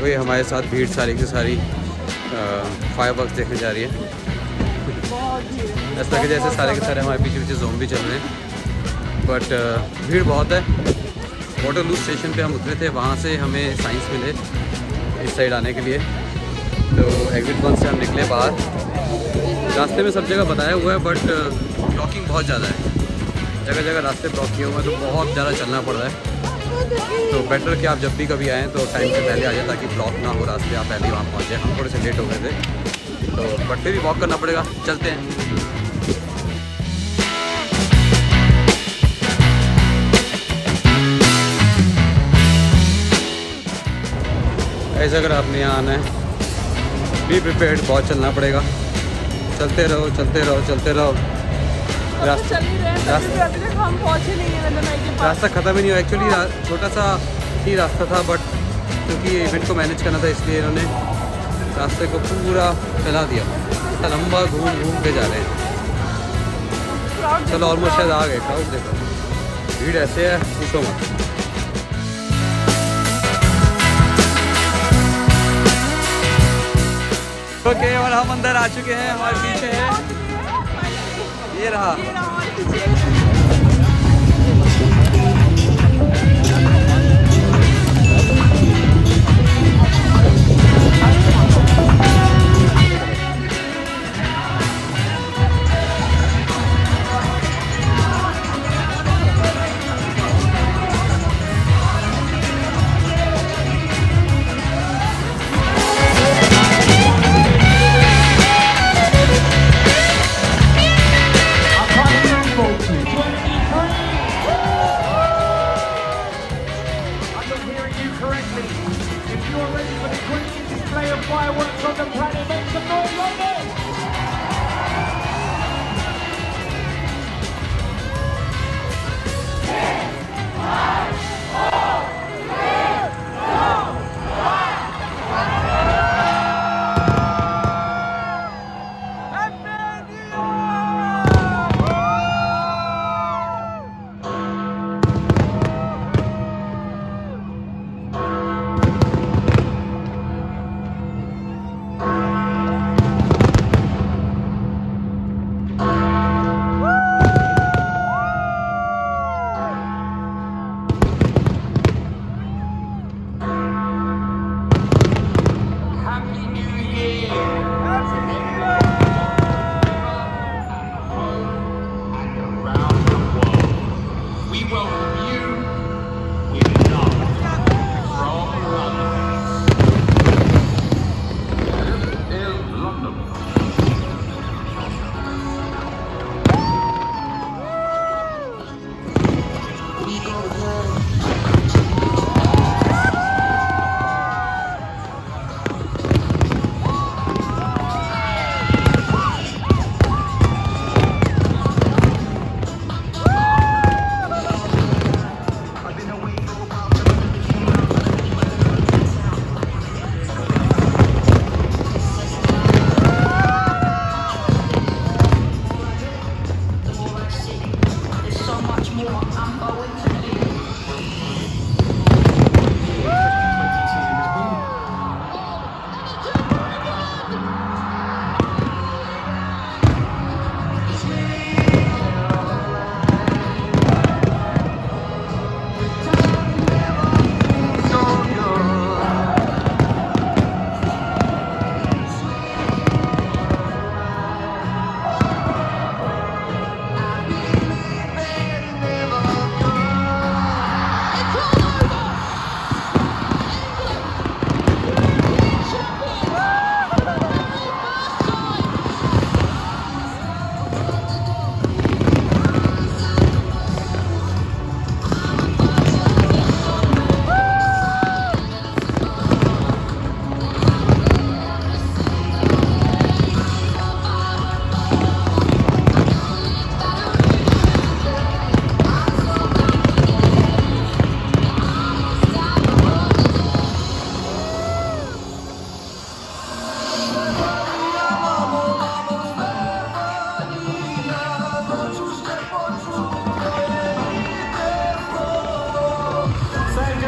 वही हमारे साथ भीड़ सारी की सारी फायरवर्क देखने जा रही है। ऐसा लगे जैसे सारे के सारे हमारे पीछे पीछे ज़ोंबी चल रहे हैं, बट भीड़ बहुत है। वाटरलू स्टेशन पे हम उतरे थे, वहाँ से हमें साइंस मिले इस साइड आने के लिए। तो एग्जिट 1 से हम निकले बाहर। रास्ते में सब जगह बताया हुआ है, बट ब्लॉकिंग बहुत ज़्यादा है, जगह जगह रास्ते ब्लॉक किए हुए हैं, तो बहुत ज़्यादा चलना पड़ रहा है। तो बेटर कि आप जब भी कभी आएँ तो टाइम से पहले आ जाए, ताकि ब्लॉक ना हो रास्ते, आप पहले वहाँ पहुँच जाए। हम थोड़े से लेट हो गए थे, तो बट फिर भी वॉक करना पड़ेगा। चलते हैं। ऐसे अगर आपने यहाँ आना है, बी प्रिपेयर्ड, बहुत चलना पड़ेगा। चलते रहो चलते रहो चलते रहो। रास्ता ख़त्म ही नहीं हुआ। एक्चुअली छोटा सा ही रास्ता था, बट क्योंकि इवेंट को मैनेज करना था, इसलिए इन्होंने रास्ते को पूरा फैला दिया। लंबा घूम घूम के जा रहे हैं। चलो ऑलमोस्ट शायद आ गए। क्राउड देखो, भीड़ ऐसे है, पूछो मत। ओके, और हम अंदर आ चुके हैं। हमारे पीछे है, ये रहा। Fireworks on the planet, make some noise on this!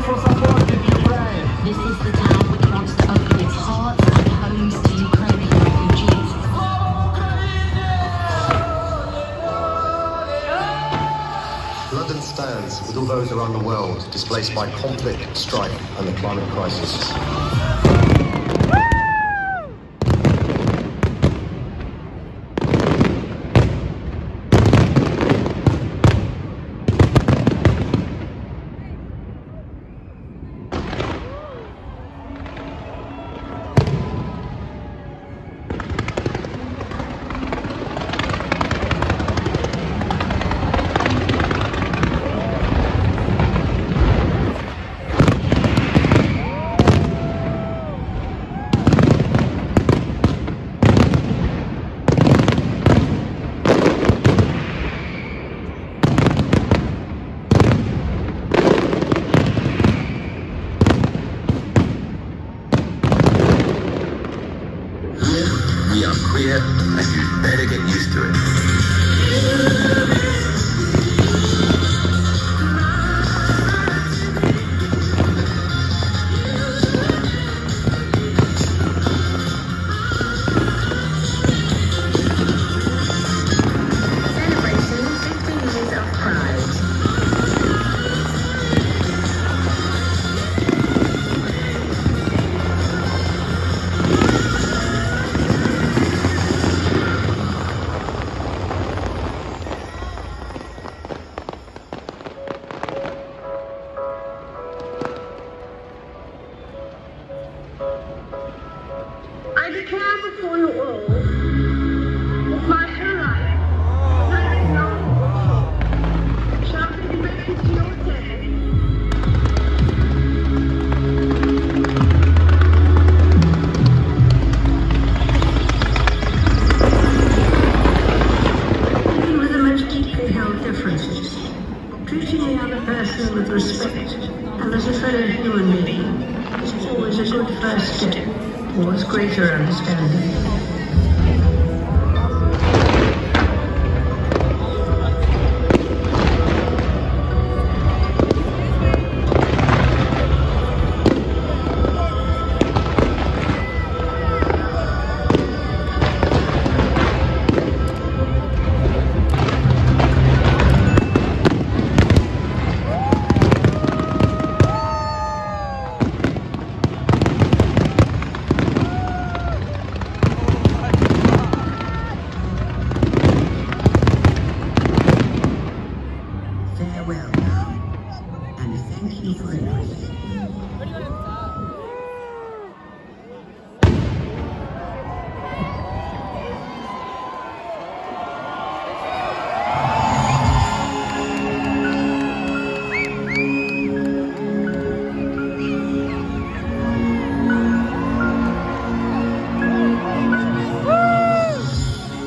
for supporting Ukraine. This is the time we countries around the world displaced by conflict, strife, and the climate crisis. We are queer, and you'd better get used to it. I declare before you all that my whole life, very long, shall be devoted to your day. Even with the most deeply held differences, treating the other person with respect and as a fellow human being is always a good first step towards greater understanding. Farewell now, and thank you for everything.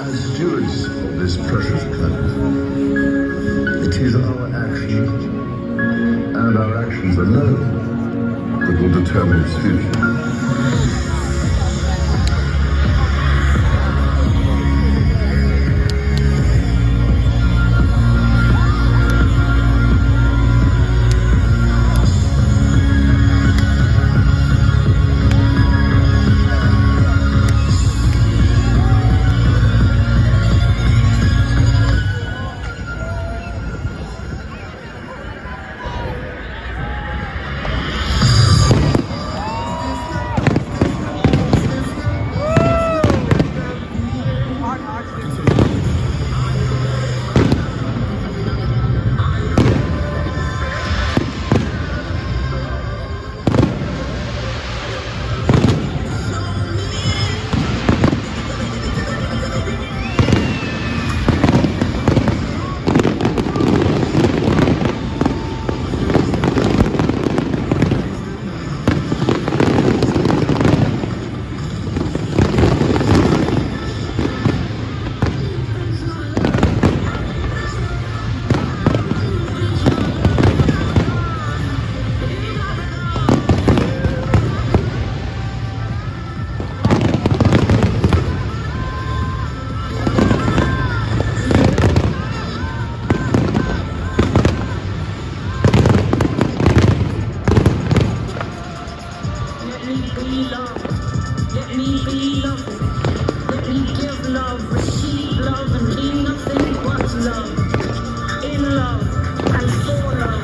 As stewards of this precious planet, it is our actions, and our actions alone, that will determine its future. Let me be love. Let me give love, receive love, and be nothing but love. In love and for love.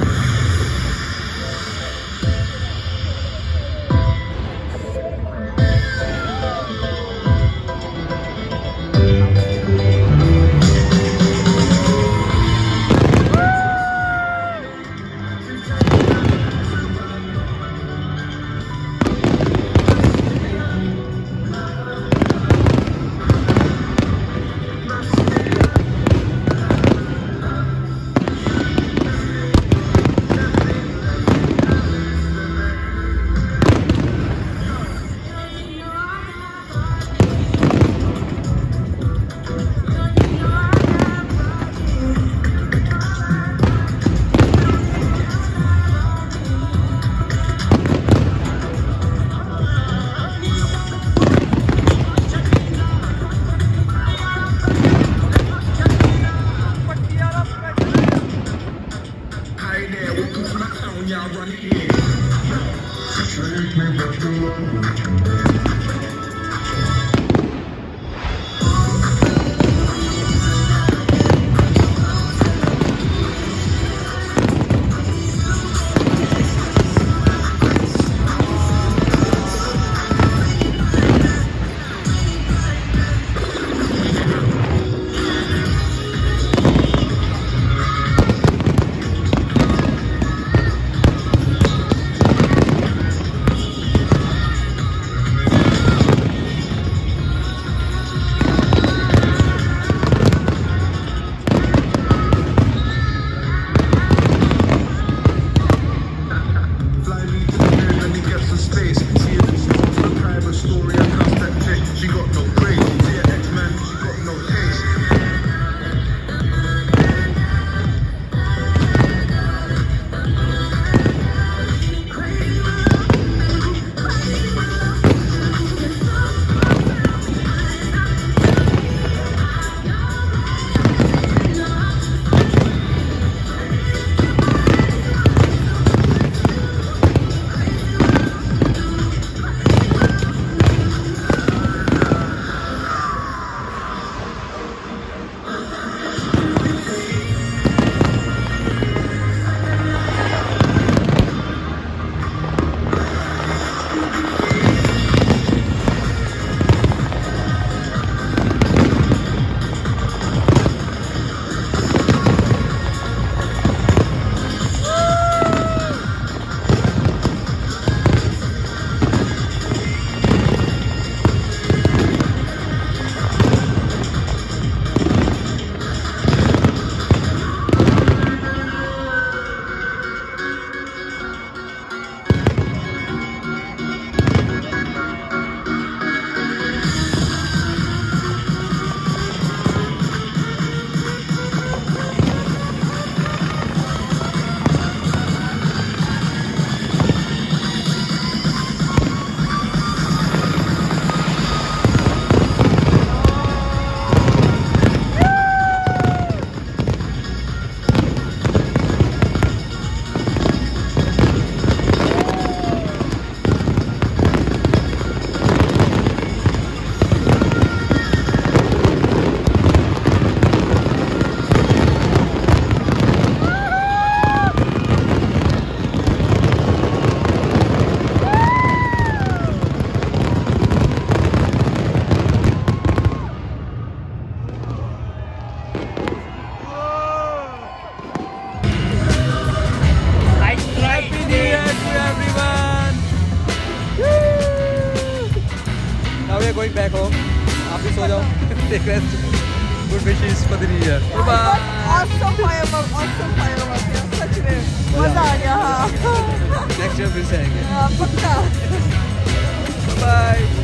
going back home. आप भी सो जाओ. Take rest. Good wishes for the new year. Bye bye. Awesome firework, awesome firework. सच में मजा आ गया. Next year फिर से आएंगे. पक्का. Bye.